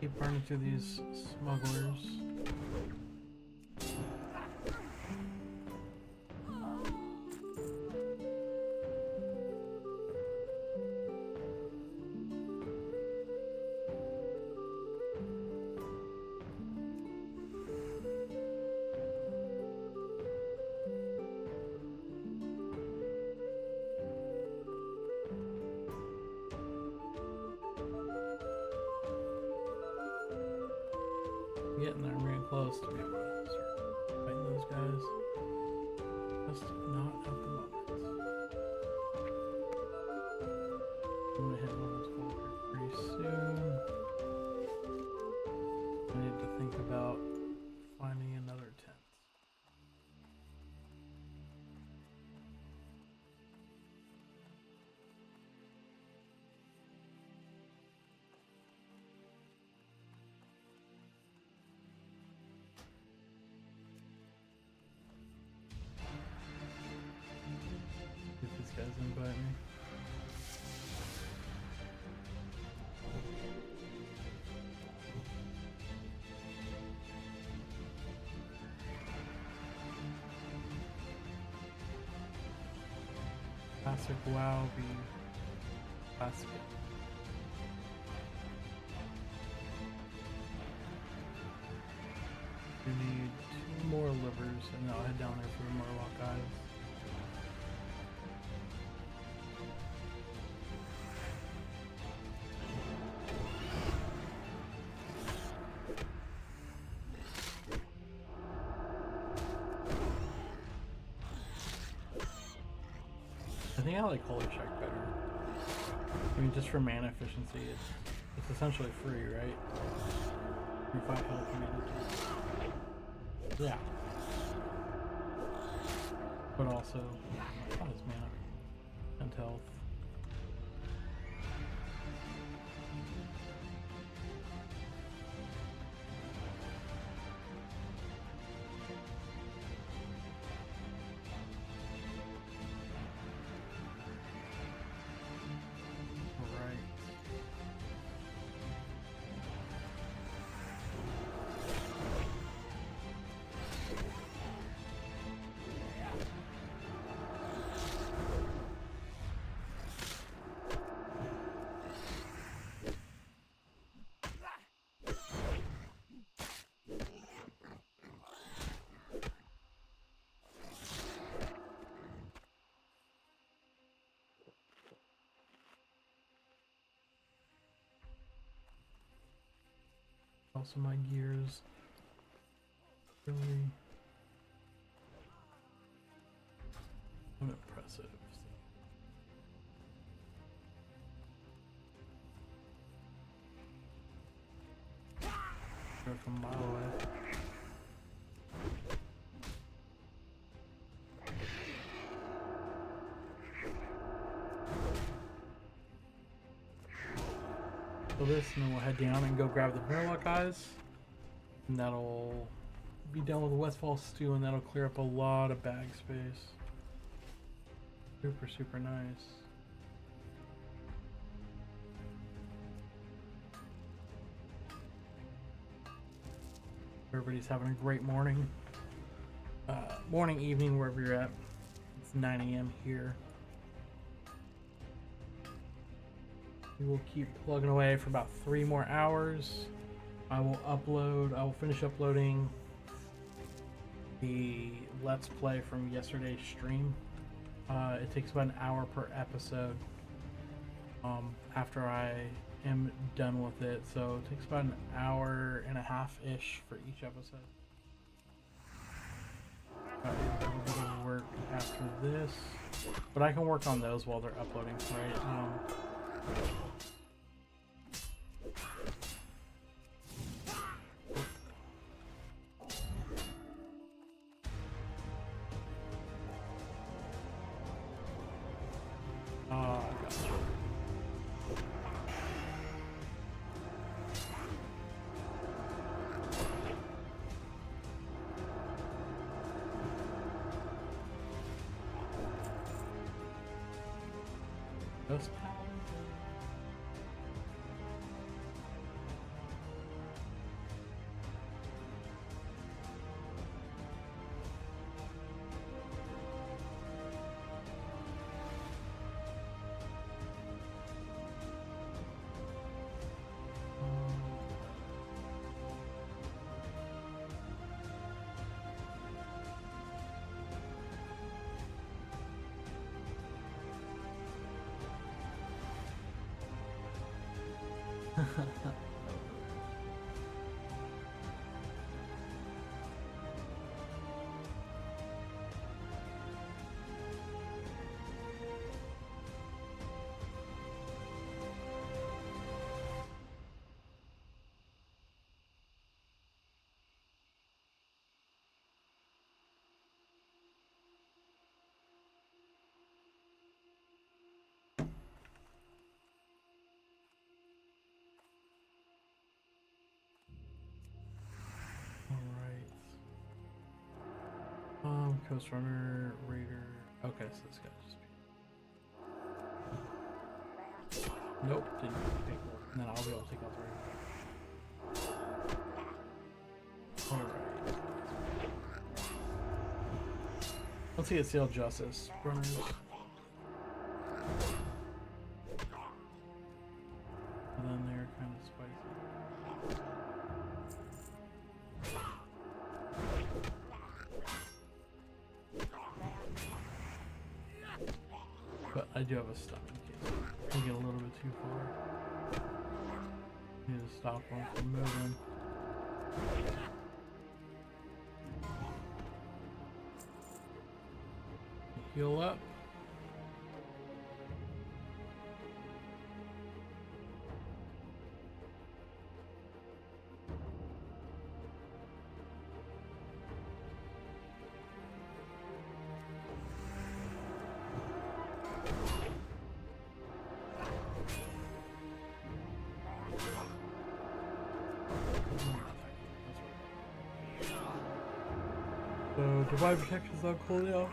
Keep burning through these smugglers. Getting there, I'm getting close to be able to start fighting those guys. Just not at the moment. I'm gonna hit one of those gold here pretty soon. I need to think about finding another tent. If these guys invite me. Classic WoW be classic. We need 2 more livers and I'll head down there for the Murloc guys. I think I like Holy Check better. I mean, just for mana efficiency, it's essentially free, right? 5 health mana. Yeah. But also, not as mana and health. Also, my gears really unimpressive. Go from a mile away. This and then we'll head down and go grab the Murloc guys, and that'll be done with the Westfall stew, and that'll clear up a lot of bag space. Super nice. Everybody's having a great morning, morning, evening, wherever you're at. It's 9 a.m. here. We will keep plugging away for about 3 more hours. I will finish uploading the Let's Play from yesterday's stream. It takes about an hour per episode after I am done with it. So it takes about an hour and a half-ish for each episode. A little bit of work after this. But I can work on those while they're uploading, right? Coast Runner, Raider. Okay, so this guy just. Nope, didn't take one. And then I'll be able to take out the Raider. Alright. Let's see, Seal Justice runners. And then they're kind of spicy. But I do have a stun in case I get a little bit too far. Need to stop them from moving. Heal up. So Divine Protection's on cooldown.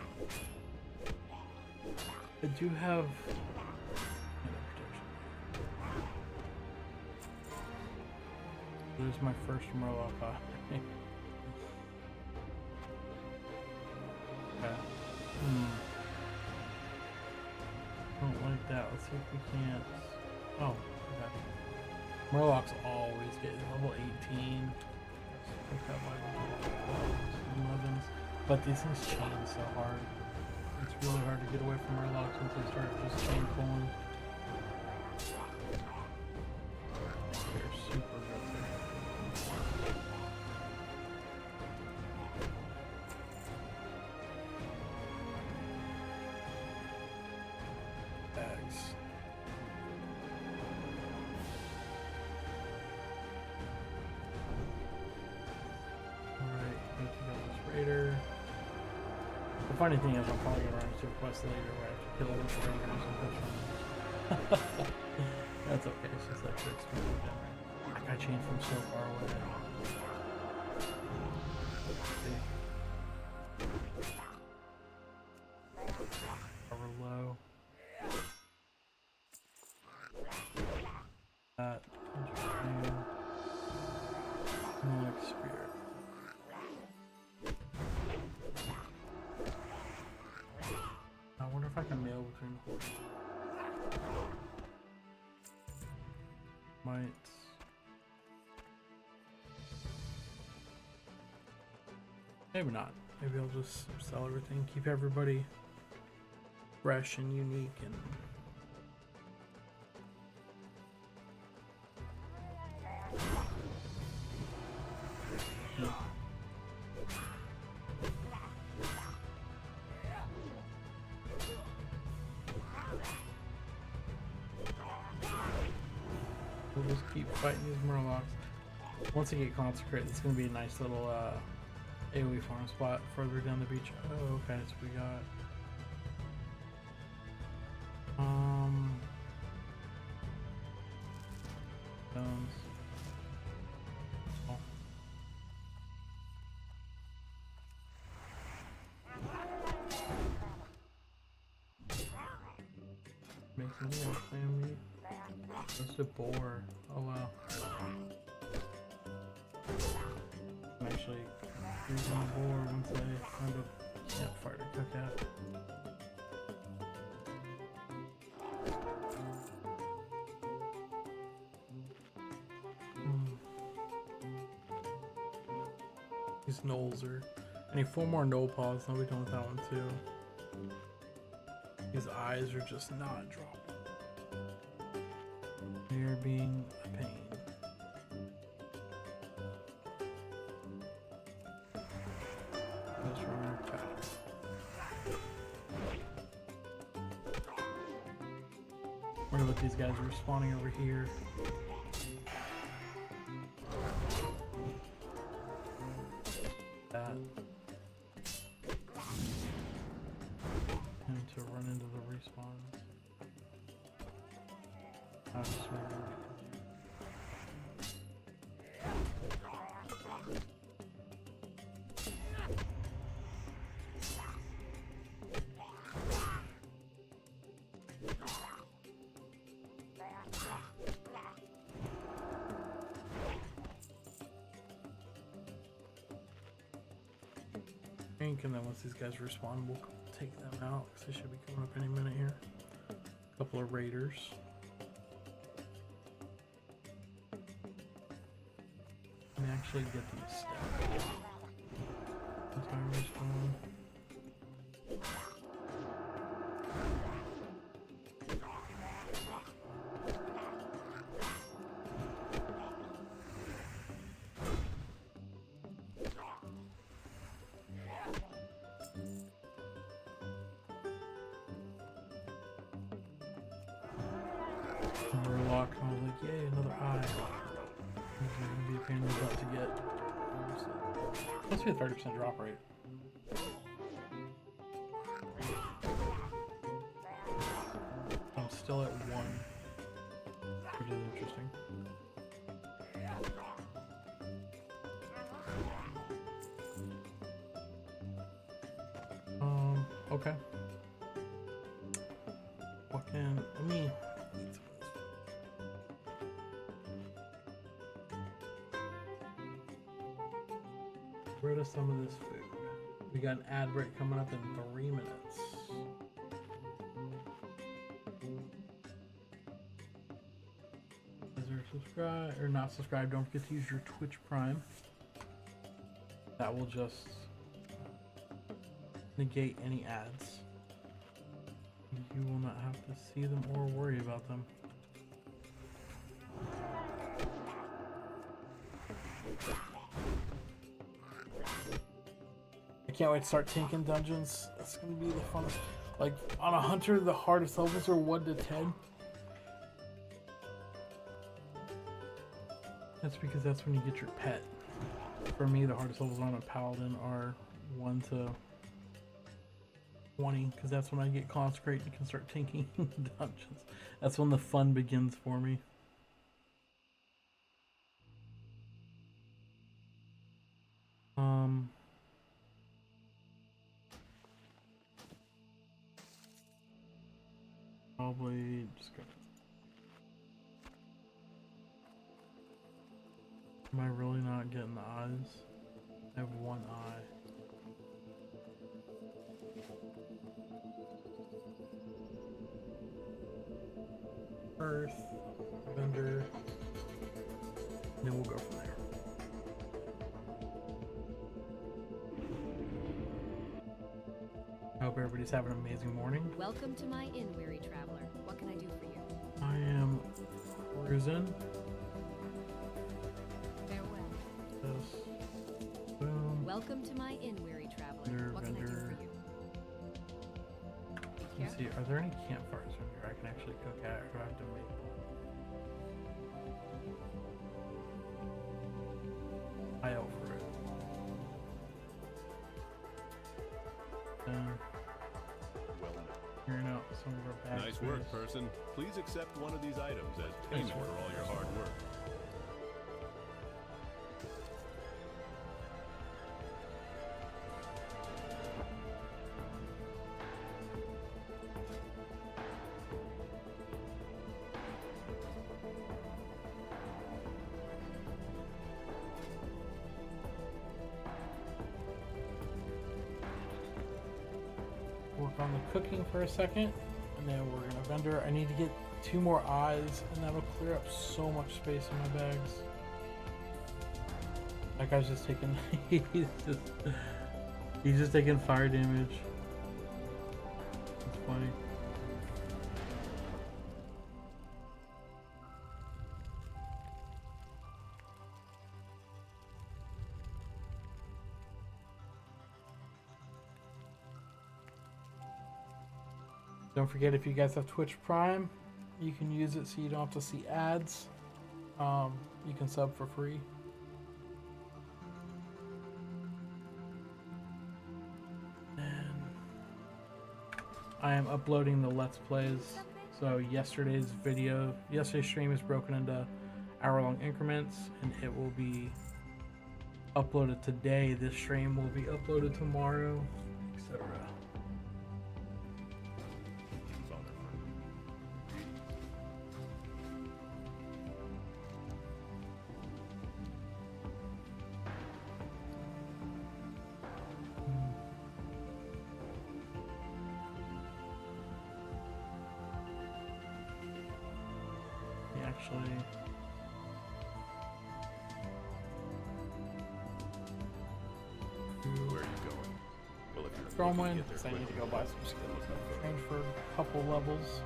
I do have there's my first Murloc off. Okay. Don't like that. Let's see if we can't. Oh, okay. Murlocs always get level 18. Let's pick up like 11s. But these things chain so hard. It's really hard to get away from Murlocs once they start just chain pulling. They're super good there. Bags. Alright, go take out this Raider. The funny thing is, I'm probably going to run into a quest later where I have to kill a bunch of Raiders and push them. That's okay, it's just like to experiment down there. That guy changed from so far away. Cover low. That. Interesting. Mimic Spirit. I wonder if I can mail between horses. Might. Maybe not. Maybe I'll just sell everything, keep everybody fresh and unique and we'll just keep fighting these Murlocs. Once I get Consecrate, it's going to be a nice little AoE farm spot further down the beach. Oh, okay, so we got stones. Oh. Making more family. Just a boar. Oh wow. I'm actually using a boar once I find a campfire to cook at. These gnolls are. I need 4 more gnoll paws, and I'll be done with that one too. His eyes are just not dropping. They're being a pain. What about these guys respawning over here? That. And to run into the respawns. I just and then once these guys respawn, we'll take them out because they should be coming up any minute here. A couple of raiders. Let me actually get these stats. Time respawn. Lock, and I was like, yay, another eye. This is gonna be a pain in the butt to get. Must be a 30% drop rate. I'm still at 1, which is interesting. Okay. What can, let me. Rid of some of this food. We got an ad break coming up in 3 minutes. Is there subscribe or not subscribe? Don't forget to use your Twitch Prime. That will just negate any ads. You will not have to see them or worry about them. Can't wait to start tanking dungeons. That's gonna be the funnest. Like on a hunter, the hardest levels are 1 to 10. That's because that's when you get your pet. For me, the hardest levels on a Paladin are 1 to 20, because that's when I get consecrate and can start tanking dungeons. That's when the fun begins for me. Probably just gonna. Am I really not getting the eyes? I have 1 eye. Earth, vendor. Then we'll go from there. I hope everybody's having an amazing morning. Welcome to my inn, weary traveler. What can I do for you? I am cruising. Farewell. This. Boom. Welcome to my inn, weary traveler. What can I do for you? Let's see, are there any campfires from here I can actually cook at, or do I have to make one? I owe for it. Clearing out some of our bags. Nice work, person. Please accept one of these items as payment for all your hard work. Work on the cooking for a second, and then we're gonna vendor. I need to get 2 more eyes, and that'll clear up so much space in my bags. That guy's just taking he's just taking fire damage. It's funny. Don't forget, if you guys have Twitch Prime, You can use it so you don't have to see ads. You can sub for free. And I am uploading the Let's Plays. So yesterday's stream is broken into hour-long increments, and it will be uploaded today. This stream will be uploaded tomorrow, etc. It's on there. Actually, Where are you going? Well, if you're Stormwind, looking to get because there I need to go quickly, buy some skills. look no further. Change for a couple levels.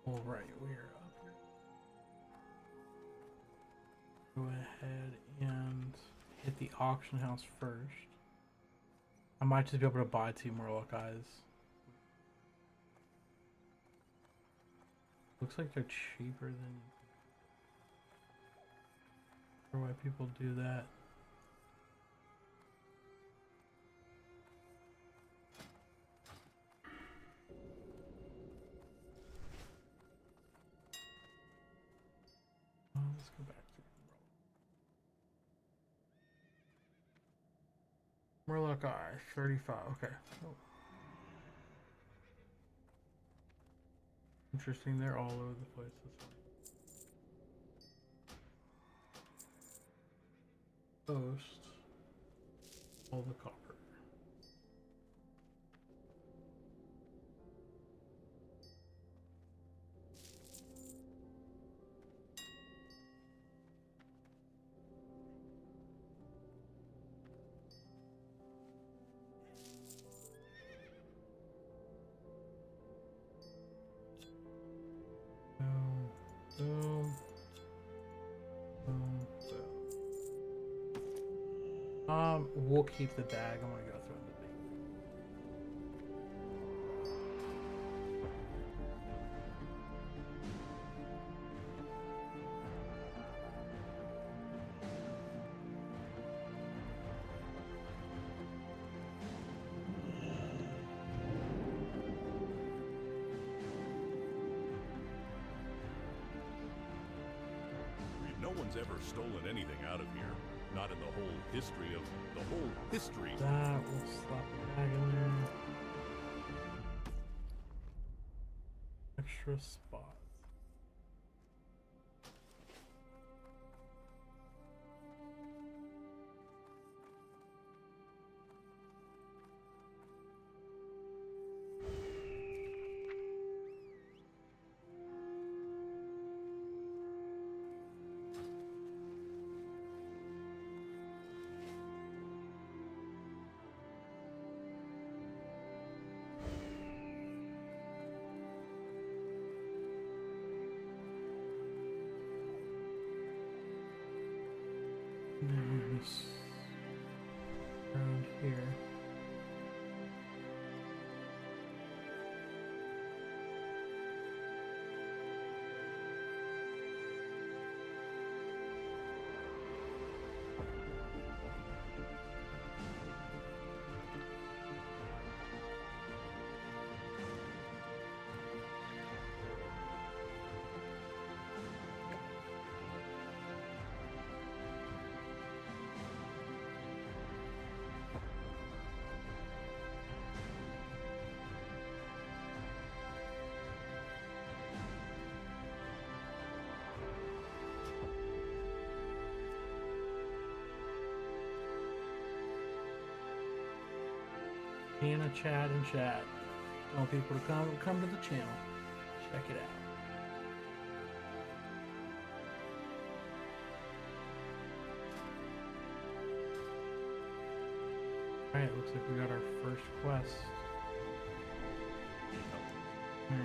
Alright, we're up here. Go ahead and hit the auction house first. I might just be able to buy 2 Murloc eyes. Looks like they're cheaper than... I wonder why people do that. Let's go back to Murloc eye, 35. Okay. Oh. Interesting. They're all over the place. Post all the copper. Boom. Boom. We'll keep the bag. I'm gonna go through the bag. No one's ever stolen anything out of here. Not in the whole history of the whole history. That will slap the bag in there. Extra spots. Hannah, Chad, and Chad. Tell people to come to the channel. Check it out. Alright, looks like we got our first quest.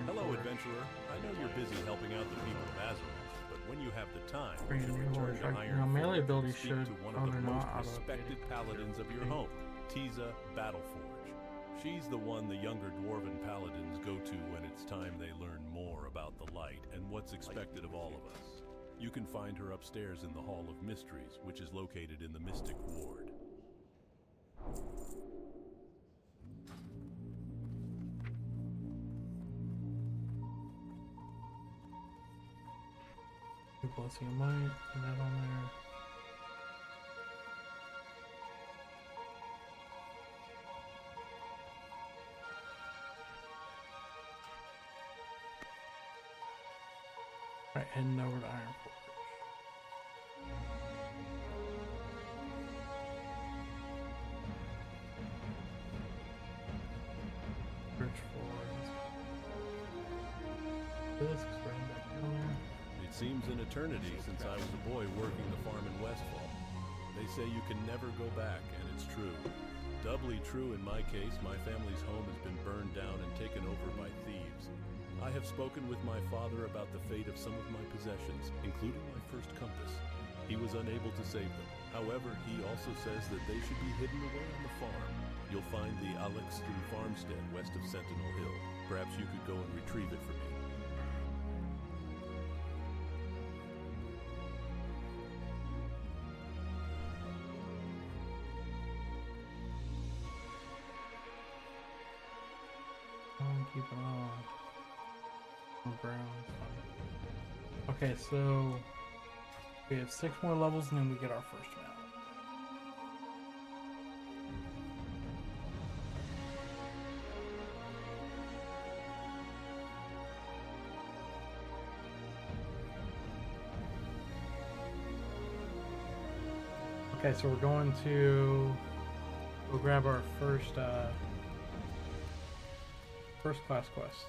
Hello, adventurer. I know you're busy helping out the people of Azeroth, but when you have the time, you Bring should a new return to Warcraft. Iron Now, melee Forge and abilities speak should to one oh, of the they're most not respected auto-updated. paladins of your home, Tiza Battleforge. She's the one the younger dwarven paladins go to when it's time they learn more about the light and what's expected of all of us. You can find her upstairs in the Hall of Mysteries, which is located in the Mystic Ward. Blessing of Might, put that on there. Alright, heading over to Iron Forge. Search for this, right back down there. It seems an eternity since I was a boy working the farm in Westfall. They say you can never go back, and it's true. Doubly true in my case, my family's home has been burned down and taken over by thieves. I have spoken with my father about the fate of some of my possessions, including my first compass. He was unable to save them. However, he also says that they should be hidden away on the farm. You'll find the Alexston farmstead west of Sentinel Hill. Perhaps you could go and retrieve it for me. Keep it on. Brown. Okay, so we have 6 more levels and then we get our first mount. Okay, so we're going to go grab our first class quest.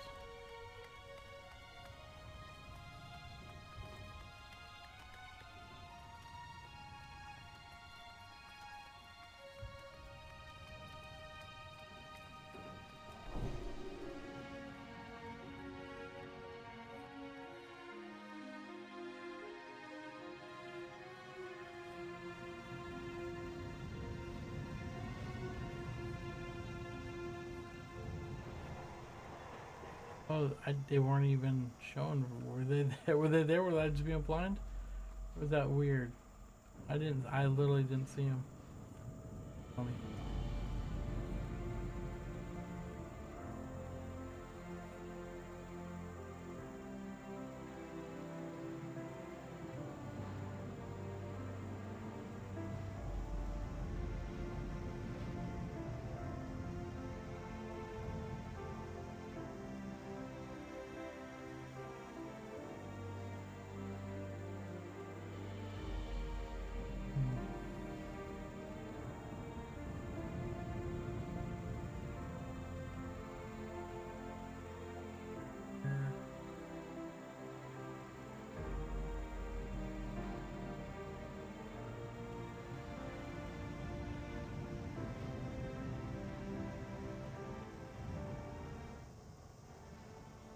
Oh, they weren't even shown. Were they there? Were they there? Were I just being blind? Or was that weird? I literally didn't see them. Funny.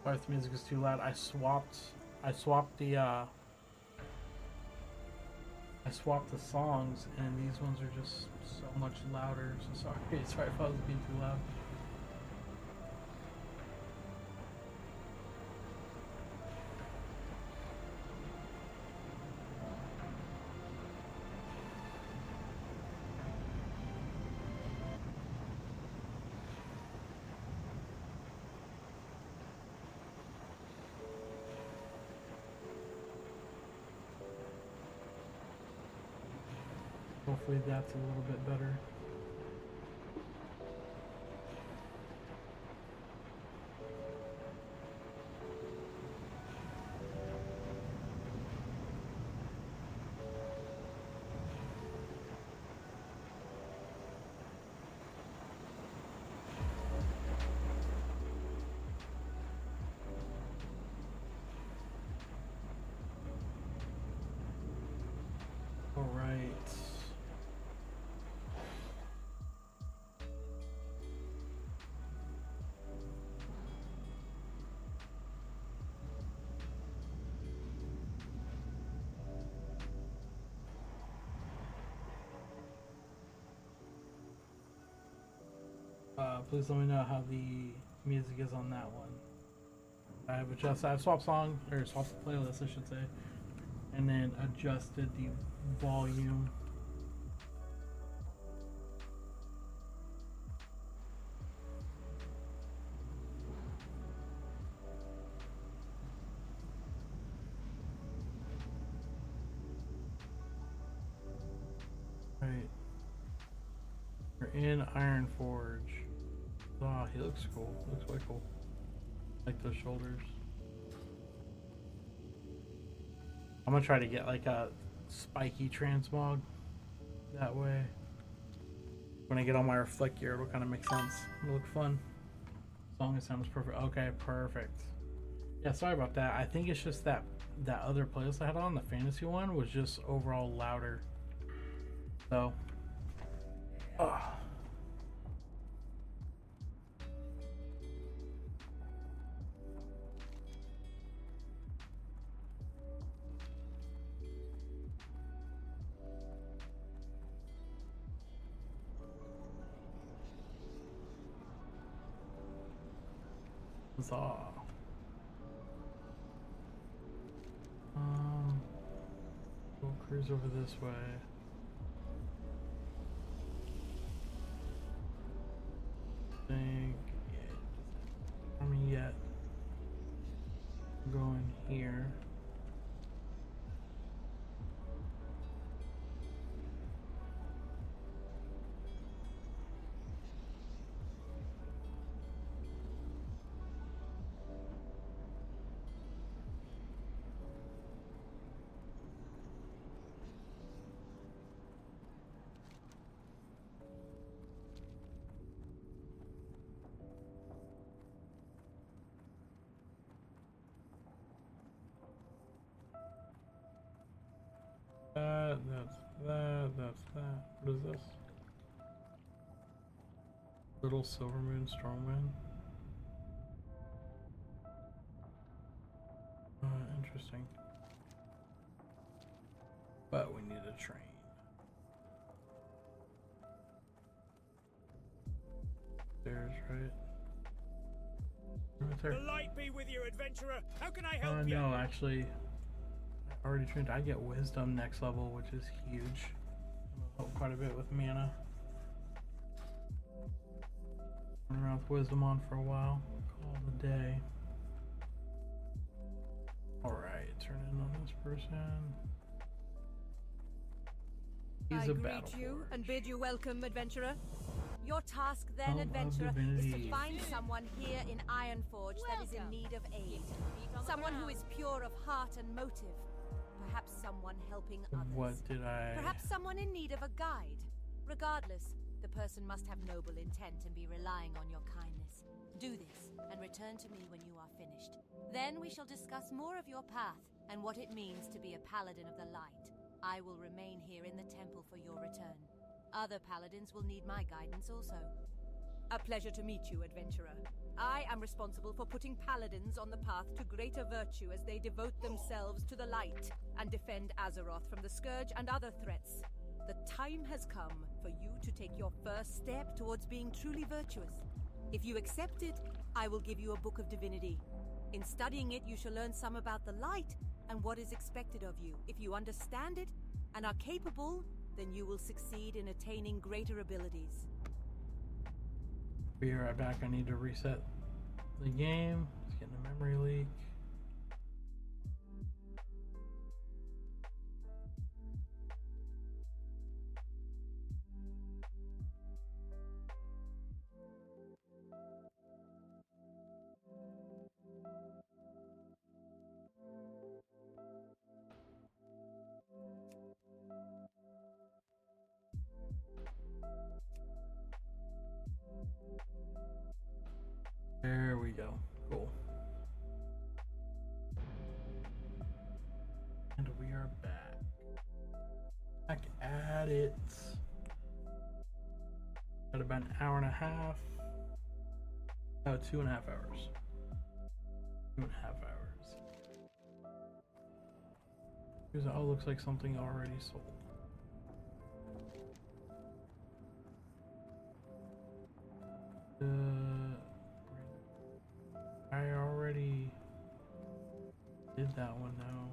Sorry if the music is too loud. I swapped the songs, and these ones are just so much louder. So sorry if I was being too loud. Hopefully that's a little bit better. Please let me know how the music is on that one. I've swapped swapped the playlist, I should say, and then adjusted the volume. Right. We're in Iron Forge. Oh, he looks cool. Looks way cool. Like those shoulders. I'm gonna try to get like a spiky transmog. That way, when I get on my reflect gear, it'll kind of make sense. It'll look fun. As long as it sounds perfect. Okay, perfect. Yeah, sorry about that. I think it's just that other playlist I had on, the fantasy one, was just overall louder. So, Huzzah. We'll cruise over this way. Think, yeah, army yet. Going here. That's that. What is this? Little Silver Moon Stormwind. Interesting. But we need a train. There's right. Right there. The light be with you, adventurer. How can I help you? No, actually, I already trained. I get wisdom next level, which is huge. It'll help quite a bit with mana. Run around with wisdom on for a while. Call it a day. Alright, turn in on this person. He's a battle greet you forge. and bid you welcome, adventurer. Your task then, Helm of adventurer, is Divinity. to find someone here in Ironforge that is in need of aid. Someone who is pure of heart and motive. Perhaps someone helping others. What did I... Perhaps someone in need of a guide. Regardless, the person must have noble intent and be relying on your kindness. Do this, and return to me when you are finished. Then we shall discuss more of your path, and what it means to be a Paladin of the Light. I will remain here in the temple for your return. Other Paladins will need my guidance also. A pleasure to meet you, adventurer. I am responsible for putting Paladins on the path to greater virtue as they devote themselves to the light and defend Azeroth from the Scourge and other threats. The time has come for you to take your first step towards being truly virtuous. If you accept it, I will give you a book of divinity. In studying it, you shall learn some about the light and what is expected of you. If you understand it and are capable, then you will succeed in attaining greater abilities. Be right back. I need to reset the game. It's getting a memory leak. There we go. Cool. And we are back. Back at it. Got about an hour and a half. Oh, 2.5 hours. 2.5 hours. Here's, oh, looks like something already sold. I already did that one now.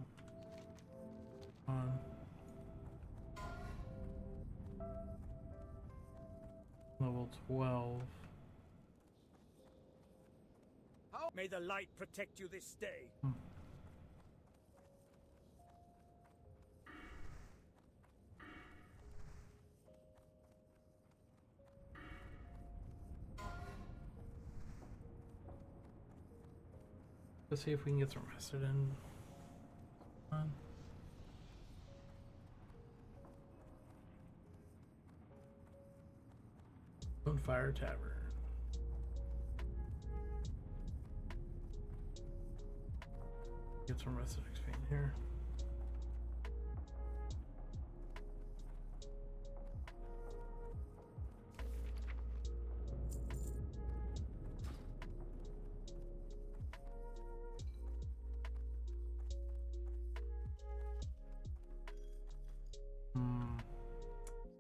On level 12. May the light protect you this day. Let's see if we can get some rested in. Bonfire Tavern. Get some rested XP in here.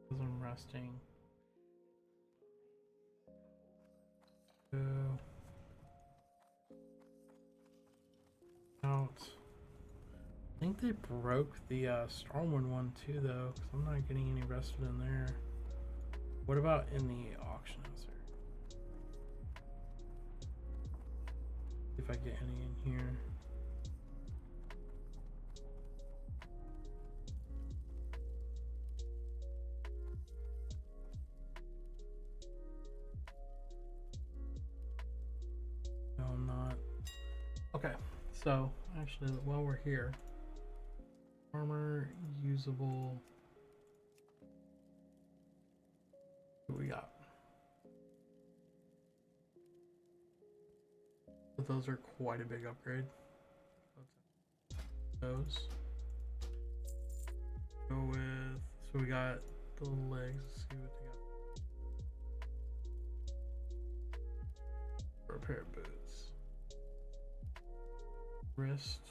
Because I'm resting. Go out. I think they broke the Stormwind one too, though, because I'm not getting any rested in there. What about in the auction house here? See if I get any in here. No, I'm not. Okay, so actually, while we're here, armor usable. What we got? But those are quite a big upgrade. Those. Go with. So we got the legs. Let's see what they got. Repair boots. Wrist.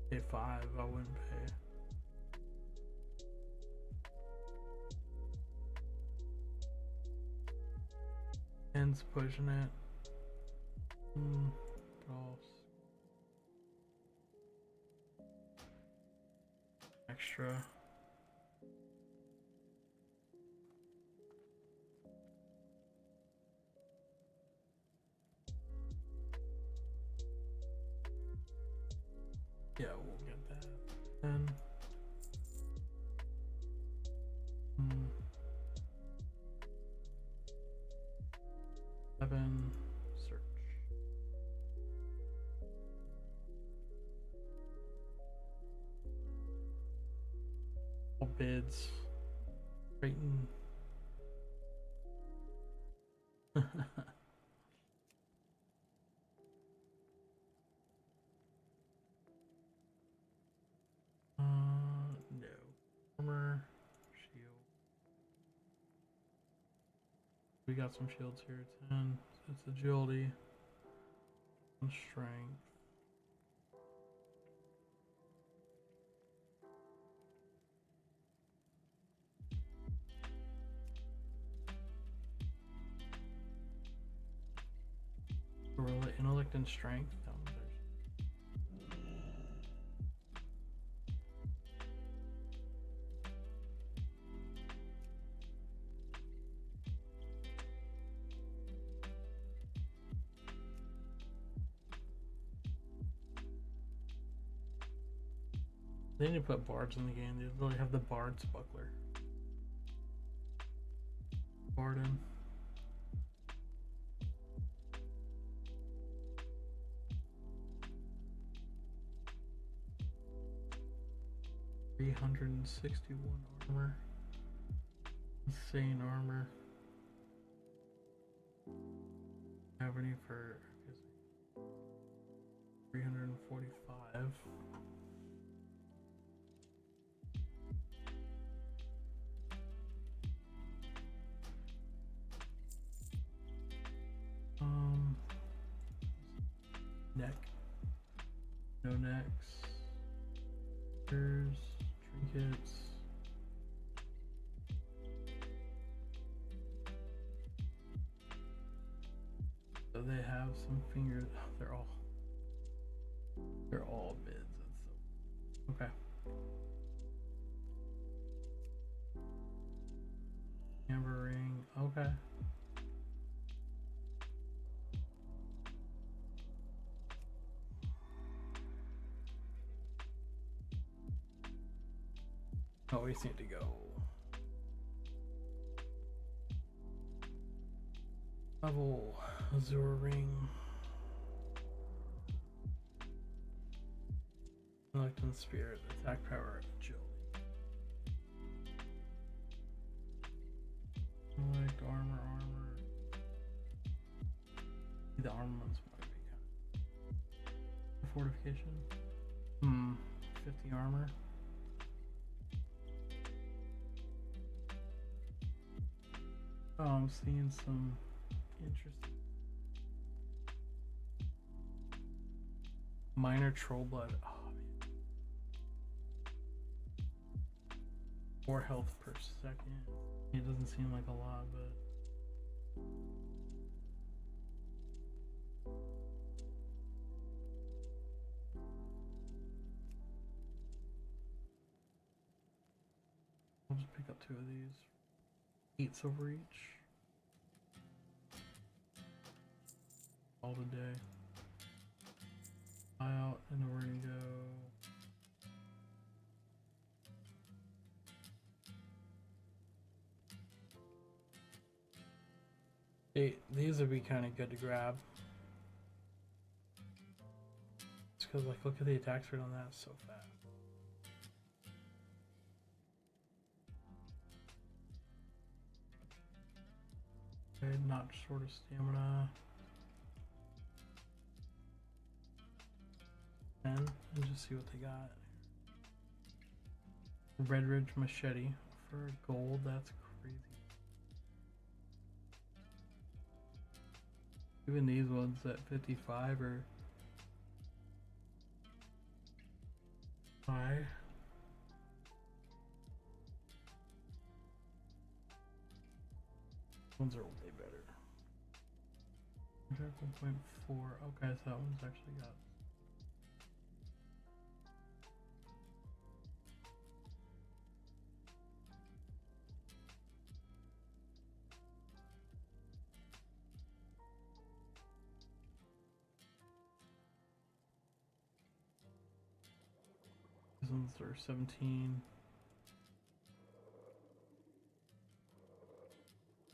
Pay 5. I wouldn't pay. Hands pushing it. Extra. Yeah, we'll get that. And 7 search. All bids. Creighton. No. Armor. Shield. We got some shields here. 10. It's agility. And strength. Gorilla, intellect, and strength. That one's theirs. They need to put bards in the game. They literally have the bard's buckler. Paladin. $361 armor. Insane armor. Have any for 345. Neck. No necks. Trinkets. but they have some fingers. They're all bids. That's so okay. Amber ring. Okay. Oh, we just need to go. Level Azure ring. Electron spirit. Attack power. Agility. Select armor. The armaments might be kind of fortification. 50 armor. Oh, I'm seeing some interesting minor troll blood. Oh man. 4 health per second. It doesn't seem like a lot, but I'll just pick up 2 of these. 8 silver each. All the day. Fly out, and then we're gonna go. These would be kind of good to grab. Just because, like, look at the attack speed on that, it's so fast. Okay, not short of stamina. 10, and just see what they got. Red Ridge Machete for gold, that's crazy. Even these ones at 55 are high. Ones are way better. 1.4. Okay, so that one's actually got. These ones are 17.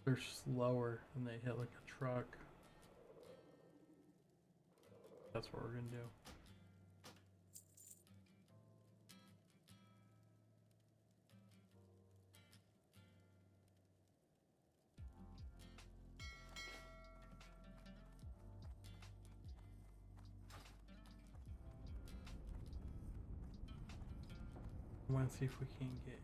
They're slower and they hit like a truck. That's what we're gonna do. I want to see if we can get.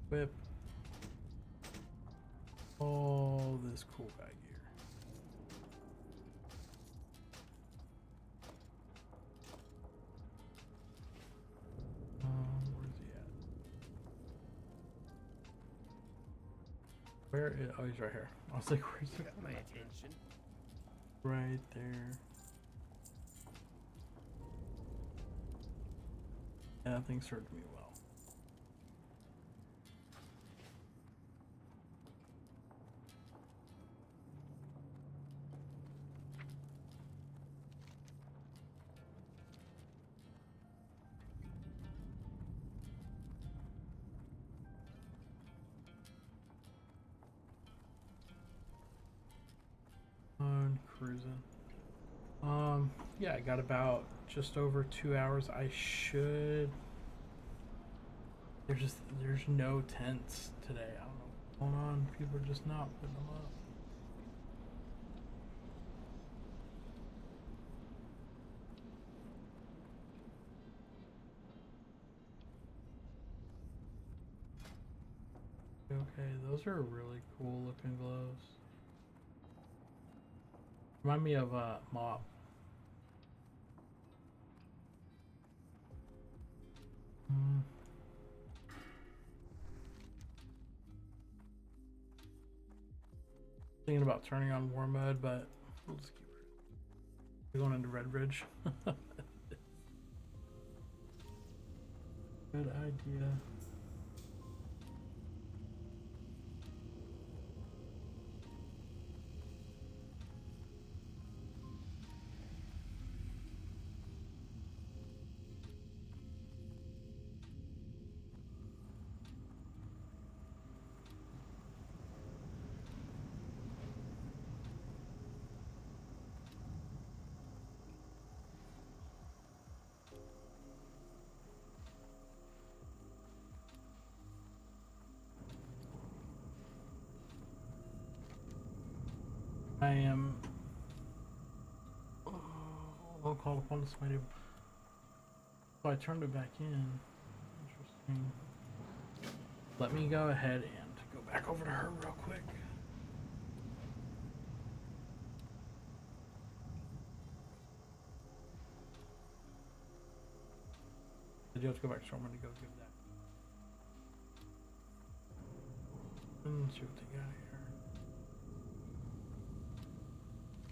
Whip all this cool guy gear. Where's he at? Where is? Oh, he's right here. I was like, where's the? Got my attention. Right there. Yeah, that thing served me well. On cruising. Yeah, I got about just over 2 hours. I should. There's no tents today. I don't know what's going on. People are just not putting them up. Okay, those are really cool looking gloves. Remind me of Mop. Thinking about turning on war mode, but we'll just keep going into Red Ridge. Good idea. I am all called upon to smite. So I turned it back in. Interesting. Let me go ahead and go back over to her real quick. Did you have to go back to Stormwind to go give that? And see what they got here.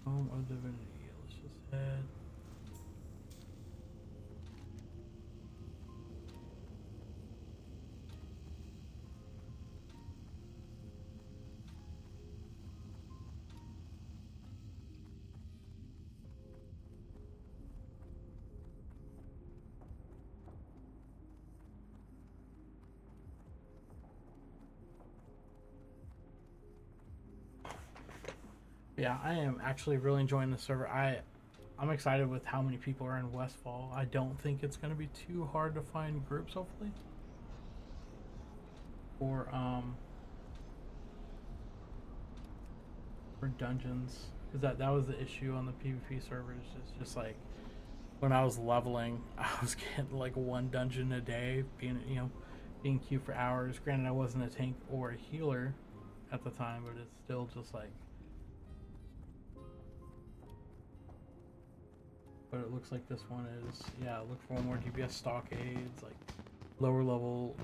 Home of Divinity. Let's just head. Yeah, I am actually really enjoying the server. I'm excited with how many people are in Westfall. I don't think it's going to be too hard to find groups, hopefully. Or dungeons, because that was the issue on the PvP servers. It's just like when I was leveling, I was getting like one dungeon a day, being queued for hours. Granted, I wasn't a tank or a healer at the time, but it's still just like. But it looks like this one is, yeah, look for more DPS stockades, like lower level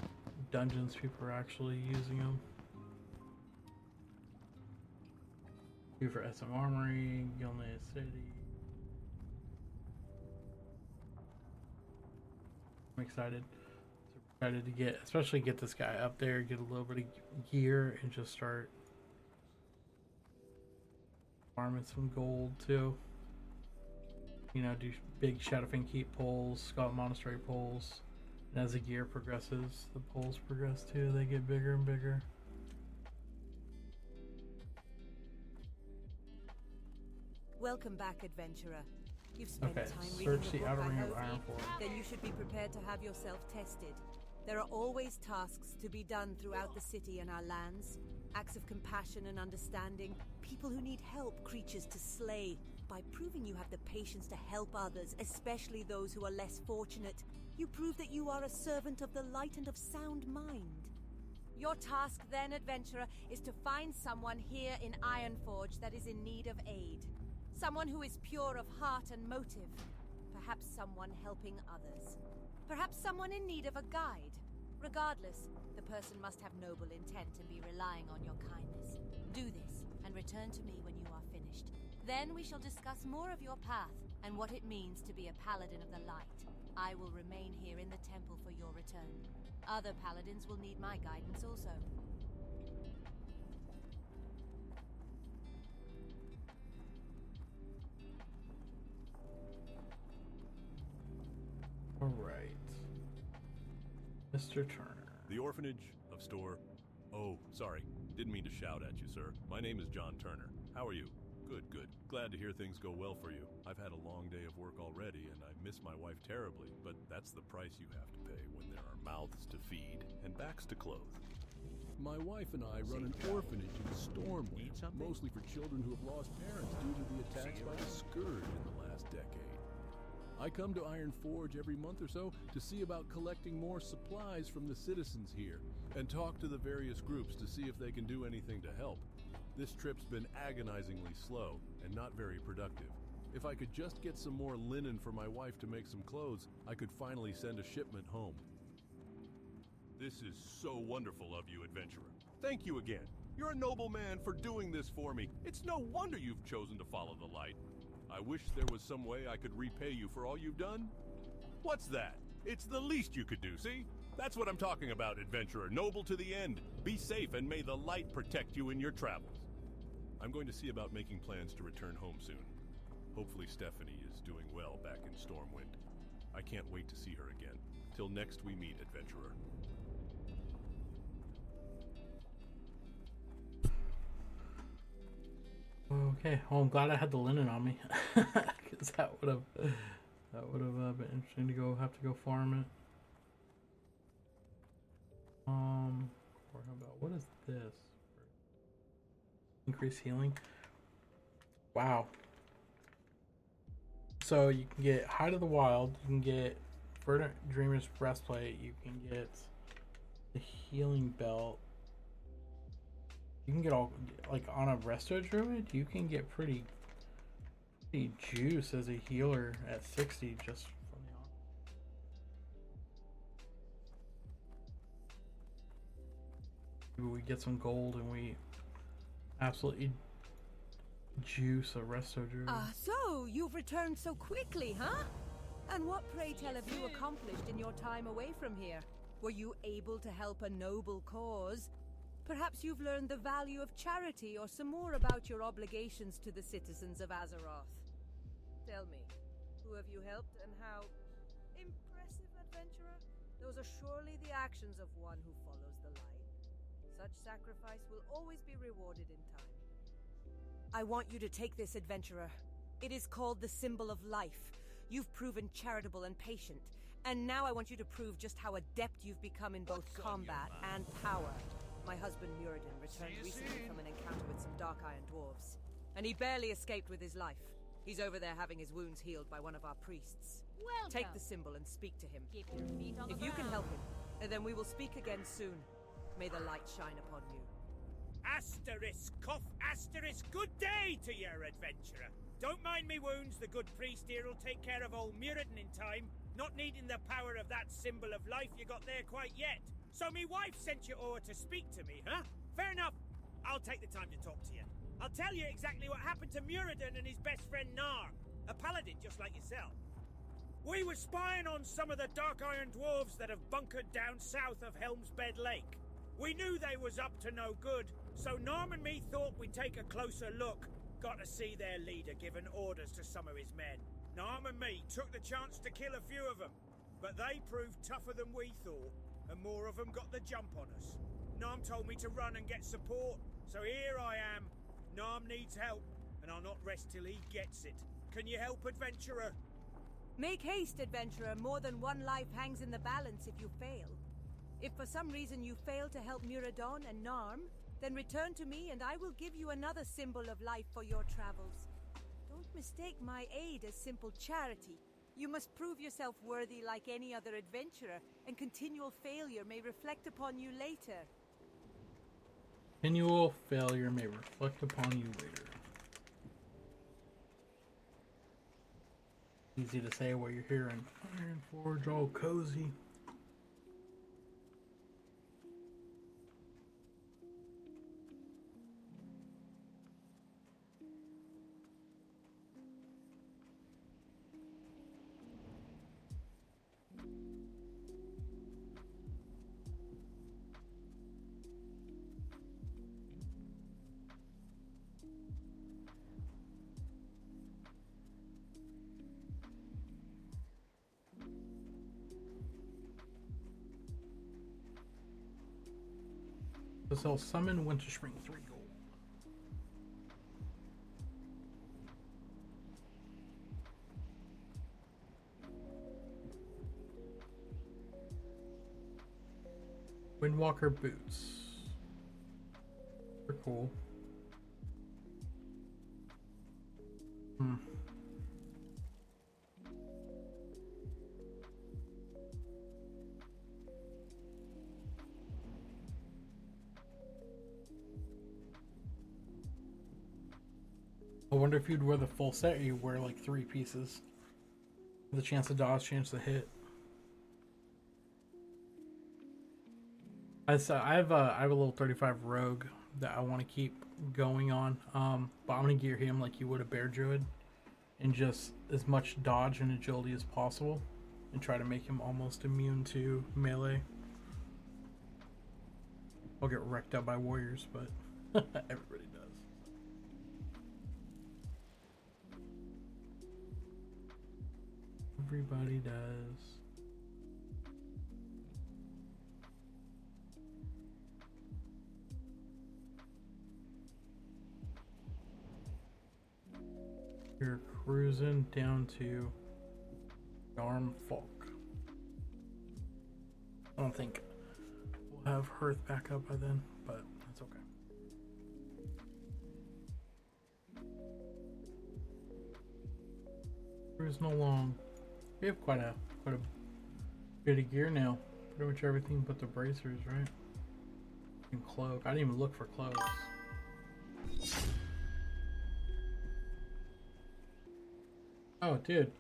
dungeons, people are actually using them. Do for SM Armory, Gilneas City. I'm excited. Excited to especially get this guy up there, get a little bit of gear, and just start farming some gold too. You know, do big Shadowfang Keep pulls, Scott Monastery pulls. And as the gear progresses, the pulls progress too. They get bigger and bigger. Welcome back, adventurer. You've spent Okay, time reading search the the book, outer I ring of hope. Ironforge. Then you should be prepared to have yourself tested. There are always tasks to be done throughout the city and our lands. Acts of compassion and understanding. People who need help, creatures to slay. By proving you have the patience to help others, especially those who are less fortunate, you prove that you are a servant of the light and of sound mind. Your task then, adventurer, is to find someone here in Ironforge that is in need of aid. Someone who is pure of heart and motive. Perhaps someone helping others. Perhaps someone in need of a guide. Regardless, the person must have noble intent and be relying on your kindness. Do this, and return to me when you are finished. Then we shall discuss more of your path, and what it means to be a Paladin of the Light. I will remain here in the temple for your return. Other Paladins will need my guidance also. Alright. Mr. Turner. The orphanage of store... Oh, sorry. Didn't mean to shout at you, sir. My name is John Turner. How are you? Good, good. Glad to hear things go well for you. I've had a long day of work already, and I miss my wife terribly, but that's the price you have to pay when there are mouths to feed and backs to clothe. My wife and I run an orphanage in Stormwind, mostly for children who have lost parents due to the attacks by the Scourge in the last decade. I come to Ironforge every month or so to see about collecting more supplies from the citizens here, and talk to the various groups to see if they can do anything to help. This trip's been agonizingly slow and not very productive. If I could just get some more linen for my wife to make some clothes, I could finally send a shipment home. This is so wonderful of you, adventurer. Thank you again. You're a noble man for doing this for me. It's no wonder you've chosen to follow the light. I wish there was some way I could repay you for all you've done. What's that? It's the least you could do, see? That's what I'm talking about, adventurer. Noble to the end. Be safe and may the light protect you in your travels. I'm going to see about making plans to return home soon. Hopefully Stephanie is doing well back in Stormwind. I can't wait to see her again. Till next we meet, adventurer. Okay, well, I'm glad I had the linen on me, because that would have been interesting to have to go farm it. Or how about, what is this? Increase healing. Wow. So you can get Hide of the Wild, you can get Verdant Dreamer's Breastplate, you can get the Healing Belt. You can get all, like on a Resto Druid, you can get pretty juice as a healer at 60 just from the on. We get some gold and we absolutely juice a Resto Druid. So you've returned so quickly, huh? And what, pray tell, have you accomplished in your time away from here? Were you able to help a noble cause? Perhaps you've learned the value of charity or some more about your obligations to the citizens of Azeroth. Tell me, who have you helped and how? Impressive, adventurer. Those are surely the actions of one who follows the light. Such sacrifice will always be rewarded in time. I want you to take this, adventurer. It is called the Symbol of Life. You've proven charitable and patient, and now I want you to prove just how adept you've become in both combat and power. My husband Muradin returned recently from an encounter with some Dark Iron Dwarves, and he barely escaped with his life. He's over there having his wounds healed by one of our priests. Welcome. Take the symbol and speak to him. Keep your feet on the If you can ground. help him, then we will speak again soon. May the light shine upon you. Asterisk, cough, asterisk, good day to you, adventurer. Don't mind me wounds, the good priest here will take care of old Muradin in time. Not needing the power of that symbol of life you got there quite yet. So me wife sent you over to speak to me, huh? Fair enough. I'll take the time to talk to you. I'll tell you exactly what happened to Muradin and his best friend Narm, a paladin just like yourself. We were spying on some of the Dark Iron Dwarves that have bunkered down south of Helm's Bed Lake. We knew they was up to no good, so Narm and me thought we'd take a closer look. Got to see their leader giving orders to some of his men. Narm and me took the chance to kill a few of them, but they proved tougher than we thought, and more of them got the jump on us. Narm told me to run and get support, so here I am. Narm needs help, and I'll not rest till he gets it. Can you help, adventurer? Make haste, adventurer. More than one life hangs in the balance if you fail. If for some reason you fail to help Muradin and Narm, then return to me and I will give you another symbol of life for your travels. Don't mistake my aid as simple charity. You must prove yourself worthy like any other adventurer, and continual failure may reflect upon you later. Continual failure may reflect upon you later. Easy to say while you're here in Ironforge, all cozy. So sell summon Winter Spring 3 gold. Windwalker boots. They're cool. I wonder if you'd wear the full set or you wear like 3 pieces. The chance to dodge, chance to hit. I have a level 35 rogue that I want to keep going on. But I'm gonna gear him like you would a bear druid, and just as much dodge and agility as possible, and try to make him almost immune to melee. I'll get wrecked out by warriors, but everybody does. Everybody does. You're cruising down to Yarmfolk. I don't think we'll have Hearth back up by then, but that's okay. Cruising along. We have quite a bit of gear now. Pretty much everything but the bracers, right? And cloak. I didn't even look for cloaks. Oh, dude.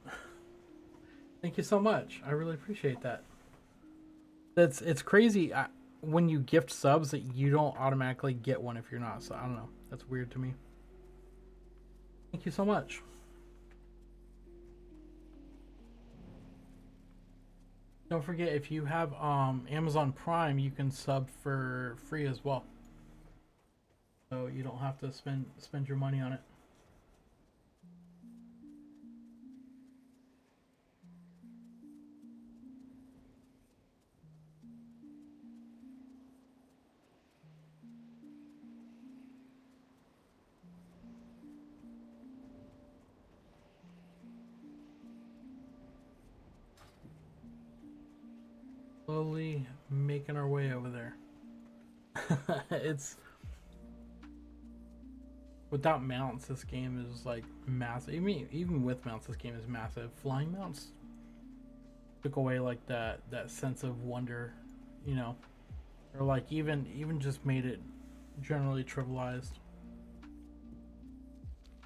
Thank you so much. I really appreciate that. It's crazy when you gift subs that you don't automatically get one if you're not. So I don't know. That's weird to me. Thank you so much. Don't forget, if you have Amazon Prime, you can sub for free as well. So you don't have to spend your money on it. Slowly making our way over there. It's without mounts, this game is like massive. Even with mounts, this game is massive. Flying mounts took away like that sense of wonder, you know, or like even just made it generally trivialized.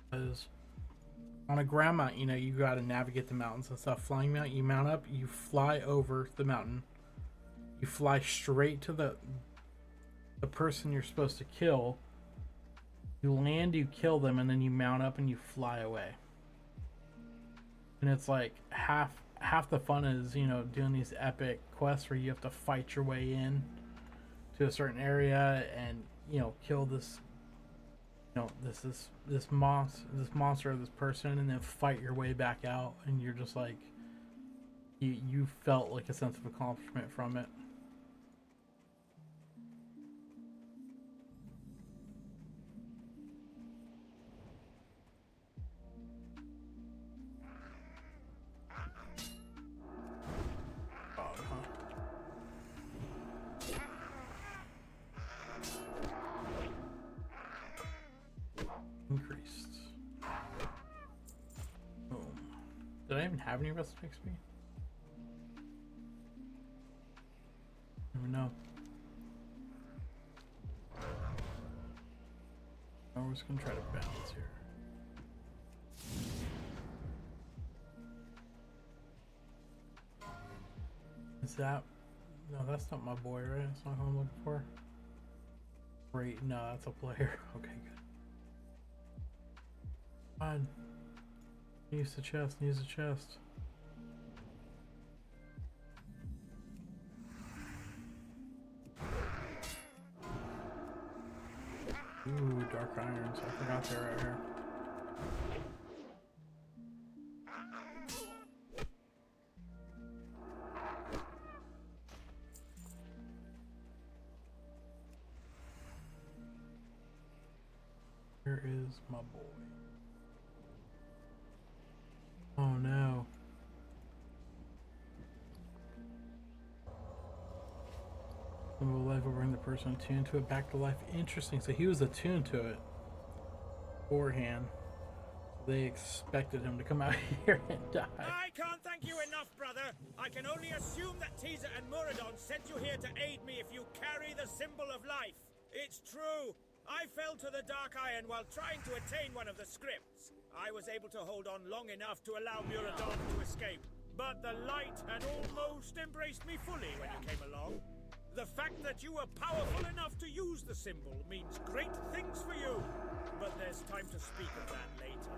Because on a ground mount, you know, you got to navigate the mountains and stuff. Flying mount, you mount up, you fly over the mountain. You fly straight to the person you're supposed to kill. You land, you kill them, and then you mount up and you fly away. And it's like half the fun is, you know, doing these epic quests where you have to fight your way in to a certain area and, you know, kill this, you know, this monster or this person, and then fight your way back out, and you're just like you felt like a sense of accomplishment from it. Increased. Boom. Did I even have any rest of XP? Never know. Oh, we're just gonna try to balance here. Is that? No, that's not my boy, right? That's not who I'm looking for. Great. No, that's a player. Okay, good. Fine. Use the chest, use the chest. Ooh, dark irons. I forgot they're right here. Where is my boy? Oh no. Symbol of life will bring the person attuned to it back to life. Interesting. So he was attuned to it beforehand. They expected him to come out here and die. I can't thank you enough, brother. I can only assume that Teaser and Muradon sent you here to aid me if you carry the symbol of life. It's true. I fell to the Dark Iron while trying to attain one of the scripts. I was able to hold on long enough to allow Muradon to escape, but the light had almost embraced me fully when you came along. The fact that you are powerful enough to use the symbol means great things for you. But there's time to speak of that later.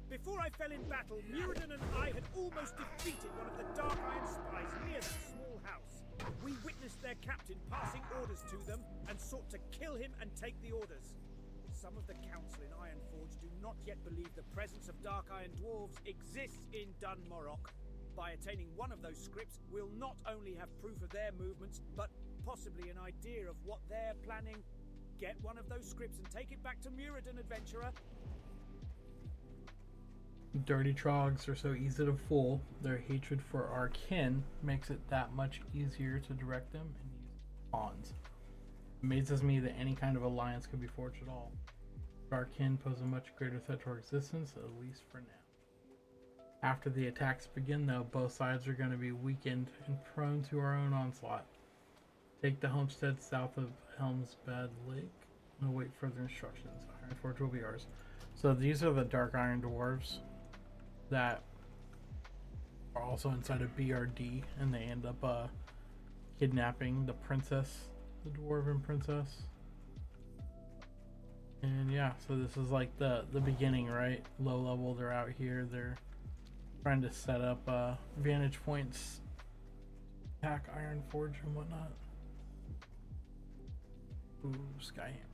Before I fell in battle, Muradin and I had almost defeated one of the Dark Iron spies near that small house. We witnessed their captain passing orders to them and sought to kill him and take the orders. Some of the council in Ironforge do not yet believe the presence of Dark Iron dwarves exists in Dunmorok. By attaining one of those scripts, we'll not only have proof of their movements, but possibly an idea of what they're planning. Get one of those scripts and take it back to Muradin, adventurer. Dirty trogs are so easy to fool. Their hatred for our kin makes it that much easier to direct them and use pawns. Amazes me that any kind of alliance could be forged at all. Our kin pose a much greater threat to our existence, at least for now. After the attacks begin, though, both sides are going to be weakened and prone to our own onslaught. Take the homestead south of Helmsbad Lake and await further instructions. Ironforge will be ours. So these are the Dark Iron Dwarves that are also inside of BRD, and they end up kidnapping the princess, the dwarven princess. And yeah, so this is like the beginning, right? Low level, they're out here, they're trying to set up vantage points, attack Ironforge and whatnot. Ooh, Skyhammer.